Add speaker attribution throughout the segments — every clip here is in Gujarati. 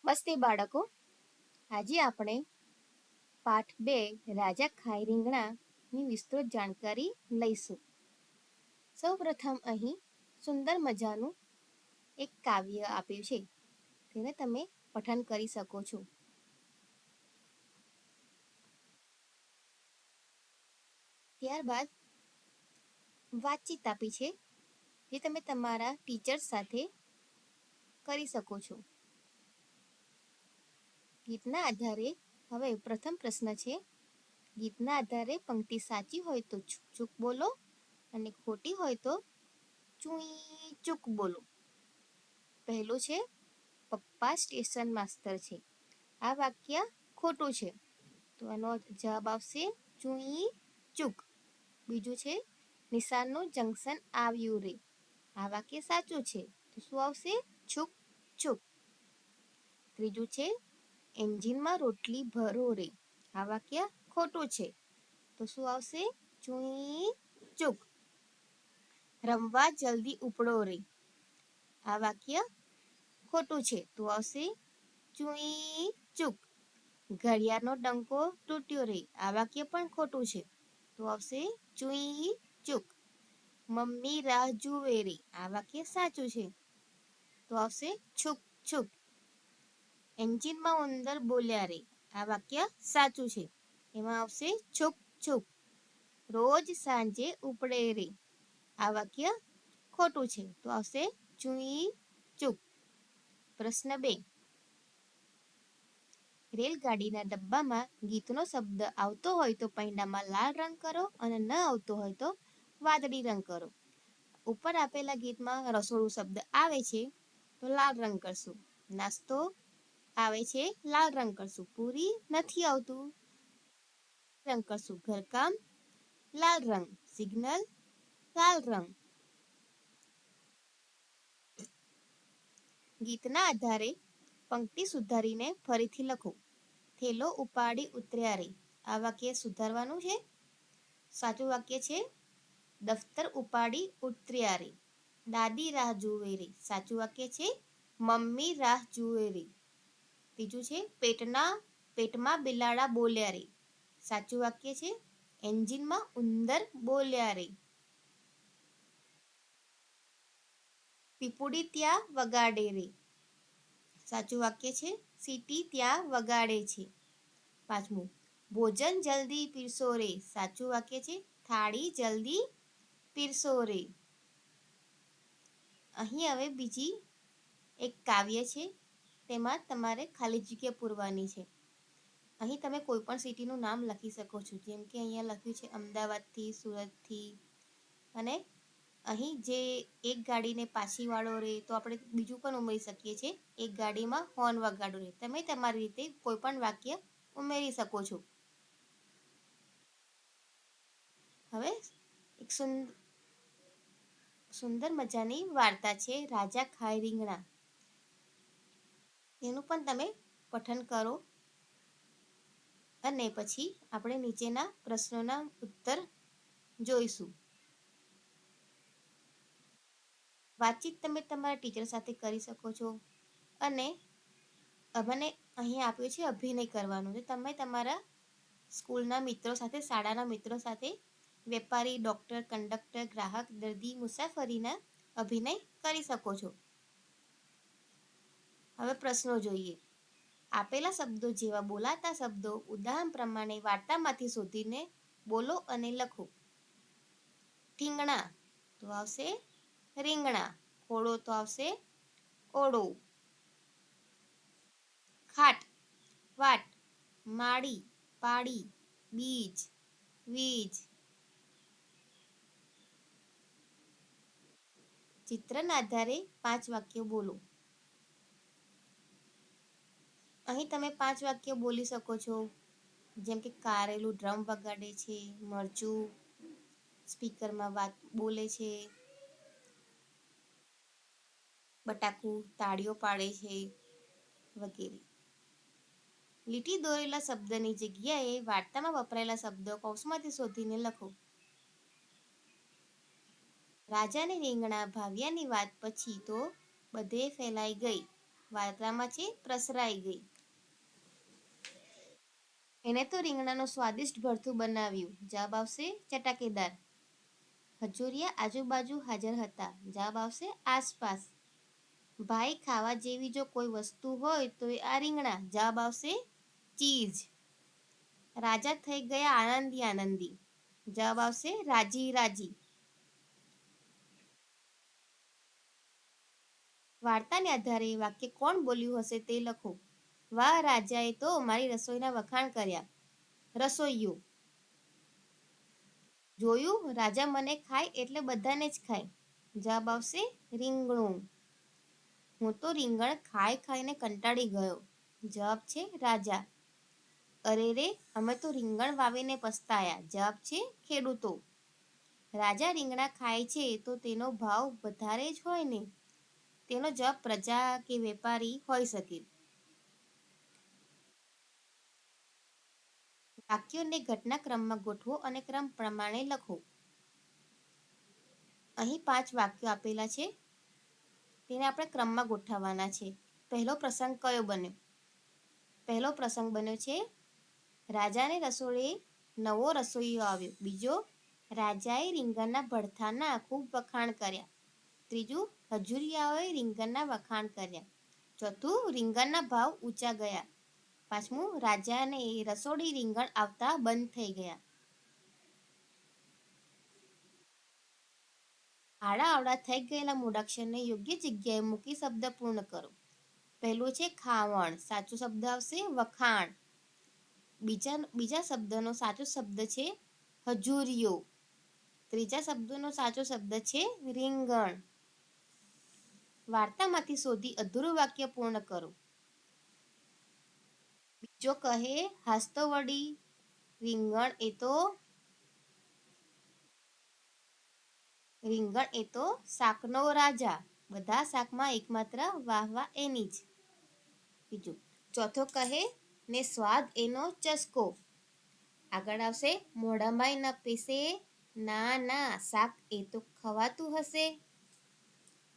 Speaker 1: નમસ્તે બાળકો, આજે આપણે પાઠ 2 રાજા ખાય રીંગણાની વિસ્તૃત જાણકારી લઈશું. સૌપ્રથમ અહીં સુંદર મજાનું એક કાવ્ય આપ્યું છે, તેને તમે પઠન કરી શકો છો. ત્યારબાદ વાતચીત આપી છે, જે તમે તમારા ટીચર સાથે કરી શકો છો. ગીતના આધારે હવે પ્રથમ પ્રશ્ન છે, ગીતના આધારે પંક્તિ સાચી હોય તો ચૂક ચૂક બોલો અને ખોટી હોય તો ચૂઈ ચૂક બોલો. પહેલું છે, પપ્પા સ્ટેશન માસ્તર છે. આ વાક્ય ખોટું છે, તો એનો જવાબ આવશે ચૂઈ ચૂક. બીજું છે, નિશાનનું જંકશન આવ્યું રે. આ વાક્ય સાચું છે, તો શું આવશે? છૂક છૂક. ત્રીજું છે, એન્જિનમાં રોટલી ભરો રે. આ વાક્ય ખોટું છે, તો શું આવશે? ચૂઈ ચૂક. રમવા જલ્દી ઉપડો રે. આ વાક્ય ખોટું છે, તો આવશે ચૂઈ ચૂક. ઘડિયાળનો ડંકો તૂટ્યો રે. આ વાક્ય પણ ખોટું છે, તો આવશે ચૂઈ ચૂક. મમ્મી રાહ જુએ રે. આ વાક્ય સાચું છે, તો આવશે છૂક છૂક. એન્જિનમાં ઉંદર બોલ્યા રે. આ વાક્ય સાચું છે, એમાં આવશે છૂક છૂક. રોજ સાંજે ઉપડે રે. આ વાક્ય ખોટું છે, તો આવશે ચૂઈ ચૂક. પ્રશ્ન 2, રેલગાડીના ડબ્બામાં ગીતનો શબ્દ આવતો હોય તો પૈડામાં લાલ રંગ કરો અને ન આવતો હોય તો વાદળી રંગ કરો. ઉપર આપેલા ગીતમાં રસોડું શબ્દ આવે છે, તો લાલ રંગ કરશું. નાસ્તો આવે છે, લાલ રંગ કરશું. પૂરી નથી આવતું, રંગ કરશું. ઘરકામ લાલ રંગ. સિગ્નલ લાલ રંગ. ગીતના આધારે પંક્તિ સુધારીને ફરીથી લખો. થેલો ઉપાડી ઉતર્યા રે. આ વાક્ય સુધારવાનું છે. સાચું વાક્ય છે, દફતર ઉપાડી ઉતર્યા રે. દાદી રાહ જુએ રે. સાચું વાક્ય છે, મમ્મી રાહ જુએ રે. ત્રીજું છે, પેટમાં બિલાડા બોલ્યા રે. સાચું વાક્ય છે, એન્જિનમાં ઉંદર બોલ્યા રે. પીપુડી ત્યાં વગાડે રે. સાચું વાક્ય છે, સીટી ત્યાં વગાડે છે. પાંચમું, ભોજન જલ્દી પીરસો રે. સાચું વાક્ય છે, થાળી જલ્દી પીરસો રે. અહીં હવે બીજી એક કાવ્ય છે, તેમાં તમારે ખાલી જગ્યા પૂરવાની છે. અહીં તમે કોઈ પણ સિટીનું નામ લખી શકો છો, જેમ કે અહીંયા લખ્યું છે અમદાવાદથી, સુરતથી. અને અહીં જે એક ગાડીને પાછી વાળો રે, તો આપણે બીજું પણ ઉમેરી શકીએ છીએ, એક ગાડીમાં હોર્ન વગાડો રે. તમે તમારી રીતે કોઈ પણ વાક્ય ઉમેરી શકો છો. હવે એક સુંદર મજાની વાર્તા છે, રાજા ખાય રીંગણા. એનું પણ તમે પઠન કરો અને પછી આપણે નીચેના પ્રશ્નોના ઉત્તર જોઈશું. વાતચીત તમે તમારા ટીચર સાથે કરી શકો છો અને મને અહીં આપ્યું છે અભિનય કરવાનું છે. તમે તમારા સ્કૂલના મિત્રો સાથે, શાળાના મિત્રો સાથે વેપારી, ડૉક્ટર, કંડક્ટર, ગ્રાહક, દર્દી, મુસાફરીના અભિનય કરી શકો છો. હવે પ્રશ્નો જોઈએ. આપેલા શબ્દો જેવા બોલાતા શબ્દો ઉદાહરણ પ્રમાણે વાર્તામાંથી શોધીને બોલો અને લખો. ઠીંગણા તો આવશે રીંગણા. ઘોડો તો આવશે ઓળો. ખાટ, વાટ, માળી, પાળી, બીજ, વીજ. ચિત્રના આધારે 5 વાક્યો બોલો. અહીં તમે 5 વાક્યો બોલી શકો છો, જેમ કે કારેલું ડ્રમ વગાડે છે, મરચું સ્પીકરમાં વાત બોલે છે, બટાકું તાળીઓ પાડે છે, વગેરે. લીટી દોરેલા શબ્દની જગ્યાએ વાર્તામાં વપરાયેલા શબ્દો કૌંસમાંથી શોધીને લખો. રાજાને રીંગણા ભાવ્યાની વાત પછી તો બધે ફેલાઈ ગઈ. વાર્તામાં છે પ્રસરાઈ ગઈ. એને તો રીંગણાનું સ્વાદિષ્ટ ભરથું બનાવ્યું. જવાબ આવશે ચટાકેદાર. હજુરિયા આજુબાજુ હાજર હતા. જવાબ આવશે આસપાસ. ભાઈ ખાવા જેવી જો કોઈ વસ્તુ હોય તો એ આ રીંગણા. જવાબ આવશે ચીઝ. રાજા થઈ ગયા આનંદી આનંદી. જવાબ આવશે રાજી રાજી. વાર્તાને આધારે વાક્ય કોણ બોલ્યું હશે તે લખો. વાહ, રાજાએ તો મારી રસોઈના વખાણ કર્યા. રસોઈયો. જોયું, રાજા મને ખાય એટલે બધાને જ ખાય. જવાબ આવશે રીંગણું. હું તો રીંગણ ખાઈ ખાઈને કંટાળી ગયો. જવાબ છે રાજા. અરે રે, અમે તો રીંગણ વાવીને પસ્તાયા. જવાબ છે ખેડૂતો. રાજા રીંગણા ખાય છે તો તેનો ભાવ વધારે જ હોય ને. તેનો જવાબ પ્રજા કે વેપારી હોઈ શકે. વાક્યોને ઘટના ક્રમમાં ગોઠવો અને ક્રમ પ્રમાણે લખો. અહીં 5 વાક્યો આપેલા છે. તેને આપણે ક્રમમાં ગોઠવવાના છે. પહેલો પ્રસંગ કયો બન્યો? પહેલો પ્રસંગ બન્યો છે રાજાને રસોડે નવો રસોઈયો આવ્યો. બીજો, રાજાએ રીંગણના ભરથાના ખૂબ વખાણ કર્યા. ત્રીજું, હજુરિયાઓએ રીંગણના વખાણ કર્યા. ચોથું, રીંગણના ભાવ ઊંચા ગયા. પાંચમું, રાજાને રસોડી રીંગણ આવતા બંધ થઈ ગયા. આડા આવડા થઈ ગયેલા મૂળાક્ષરને યોગ્ય જગ્યાએ મૂકી શબ્દ પૂર્ણ કરો. પહેલું છે ખાવણ. સાચો શબ્દ આવશે વખાણ. બીજા શબ્દનો સાચો શબ્દ છે હજુરિયો. ત્રીજા શબ્દનો સાચો શબ્દ છે રીંગણ. વાર્તામાંથી શોધી અધૂરું વાક્ય પૂર્ણ કરો. બીજો કહે, હાસ્તો વળી રીંગણ એ તો શાકનો રાજા. બધા શાકમાં એકમાત્ર વાહ એની જ. બીજું, ચોથો કહે ને સ્વાદ એનો ચસ્કો. આગળ આવશે, મોઢામાંય ન પીસે. ના ના, શાક એ તો ખવાતું હશે.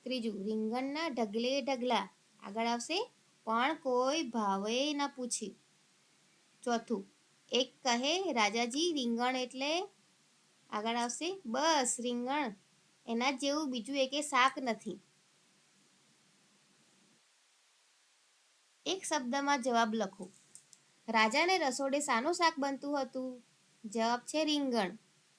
Speaker 1: ત્રીજું, રીંગણના ઢગલે ઢગલા. આગળ આવશે, પણ કોઈ ભાવે ન પૂછ્યું. ચોથું, એક કહે, રાજાજી રીંગણ એટલે. આગળ આવશે, બસ રીંગણ, એના જેવું બીજું એકે શાક નથી. એક શબ્દમાં જવાબ લખો. રાજાને રસોડે શાનું શાક બનતું હતું? જવાબ છે રીંગણ.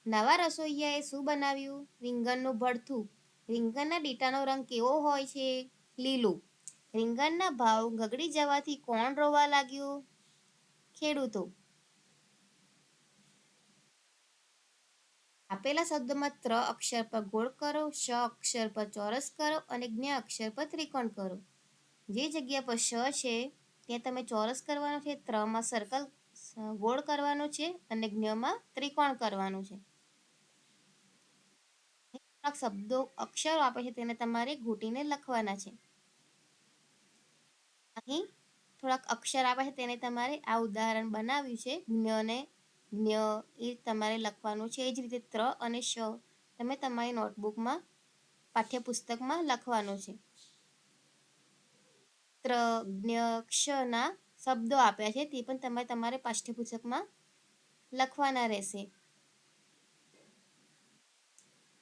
Speaker 1: નવા રસોઈયાએ શું બનાવ્યું? રીંગણનું ભરથું. રીંગણના ડીટાનો રંગ કેવો હોય છે? લીલો. રીંગણના ભાવ ગગડી જવાથી કોણ રોવા લાગ્યું? ખેડૂતો. આપેલા શબ્દમાં ત્ર અક્ષર પર ગોળ કરો, શ અક્ષર પર ચોરસ કરો અને જ્ઞ અક્ષર પર ત્રિકોણ કરો. જે જગ્યા પર શ છે ત્યાં તમે ચોરસ કરવાનો છે, ત્રમાં સર્કલ ગોળ કરવાનો છે અને જ્ઞમાં ત્રિકોણ કરવાનું છે. શબ્દો અક્ષરો આપે છે તેને તમારે ઘૂંટીને લખવાના છે. અહીં થોડાક અક્ષર આપે છે તેને તમારે આ ઉદાહરણ બનાવ્યું છે જ્ઞ એ તમારે લખવાનું છે. એ જ રીતે ત્ર અને શ તમે તમારી નોટબુકમાં પાઠ્યપુસ્તકમાં લખવાનું છે. ત્ર, જ્ઞ, ક્ષના શબ્દો આપ્યા છે તે પણ તમારે પાઠ્યપુસ્તકમાં લખવાના રહેશે.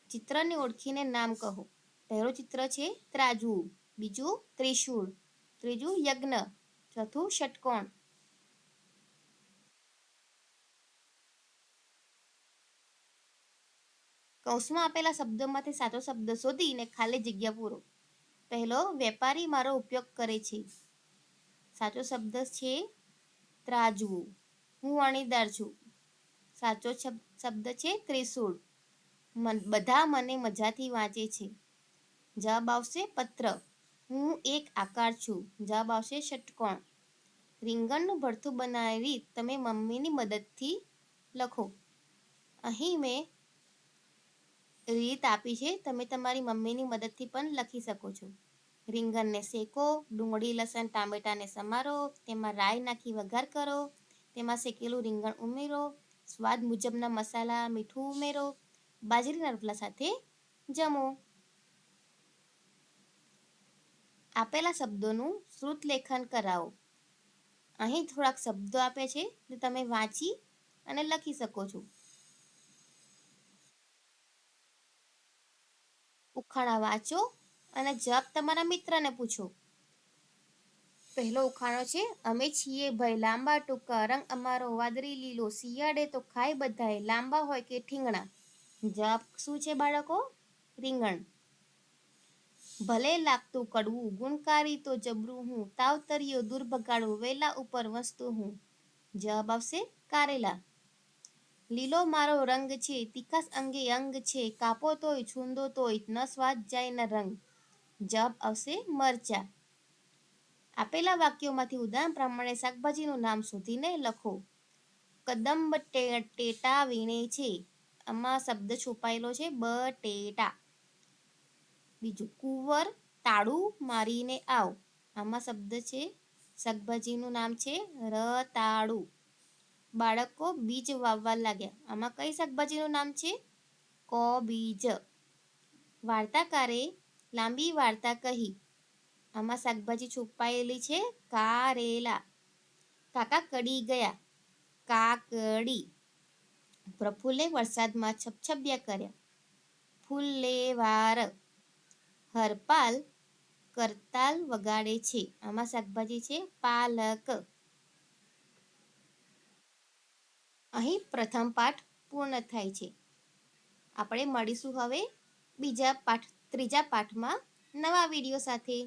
Speaker 1: ચિત્રને ઓળખીને નામ કહો. પહેલું ચિત્ર છે ત્રાજવું. બીજું ત્રિશૂળ. ત્રીજું યજ્ઞ. ચોથું ષટકોણ. કૌંસમાં આપેલા શબ્દોમાંથી સાચો શબ્દ શોધીને ખાલી જગ્યા પૂરો. પહેલો, વેપારી મારો ઉપયોગ કરે છે. સાચો શબ્દ છે ત્રાજવું. હું વણીદાર છું. સાચો શબ્દ છે ત્રિશૂળ. બધા મને મજાથી વાંચે છે. જવાબ આવશે પત્ર. હું એક આકાર છું. જવાબ આવશે ષટકોણ. રીંગણનું ભરથું બનાવવાની રીત તમે મમ્મીની મદદથી લખો. અહીં મેં રીત આપી છે, તમે તમારી મમ્મીની મદદથી પણ લખી શકો છો. રીંગણને શેકો, ડુંગળી લસણ ટામેટાને સમારો, તેમાં રાઈ નાખી વઘાર કરો, તેમાં શેકેલું રીંગણ ઉમેરો, સ્વાદ મુજબના મસાલા મીઠું ઉમેરો, બાજરીના રોટલા સાથે જમો. આપેલા શબ્દોનું શ્રુત લેખન કરાવો. અહીં થોડાક શબ્દો આપે છે જે તમે વાંચી અને લખી શકો છો. ઉખાણા વાંચો અને જવાબ તમારા મિત્રને પૂછો. પહેલો ઉખાણો છે, અમે છીએ ભાઈ લાંબા ટૂંકા, રંગ અમારો વાદળી લીલો, શિયાળે તો ખાય બધાય, લાંબા હોય કે ઠીંગણા. જવાબ શું છે બાળકો? રીંગણ. ભલે લાગતું કડવું, ગુણકારી તો જબરું હું, તાવતરિયો દૂર ભગાડું, વેલા ઉપર વસ્તુ હું. જવાબ આવશે કારેલા. લીલો મારો રંગ છે, તીખાસ અંગે અંગ છે, કાપો તોય છૂંદો તોય ન સ્વાદ જાય ન રંગ. જવાબ આવશે મરચા. આપેલા વાક્યોમાંથી ઉદાહરણ પ્રમાણે શાકભાજીનું નામ શોધીને લખો. કદંબ ટેટા વીણે છે. આમાં શબ્દ છુપાયેલો છે બટેટા. બીજું, કુંવર તાળું મારીને આવ. આમાં શબ્દ છે, શાકભાજીનું નામ છે રતાળુ. બાળકો બીજ વાવવા લાગ્યા. આમાં કઈ શાકભાજીનું નામ છે? કોબીજ. વાર્તાકારે લાંબી વાર્તા કહી. આમાં શાકભાજી છુપાયેલી છે કારેલા. કાકા કડી ગયા. કાકડી. પ્રફુલ્લે વરસાદમાં છપછપિયા કર્યા. ફુલ્લેવાર. હરપાલ કરતાલ વગાડે છે. આમાં શાકભાજી છે પાલક. અહીં પ્રથમ પાઠ પૂર્ણ થાય છે. આપણે મળીશું હવે ત્રીજા પાઠમાં નવા વિડીયો સાથે.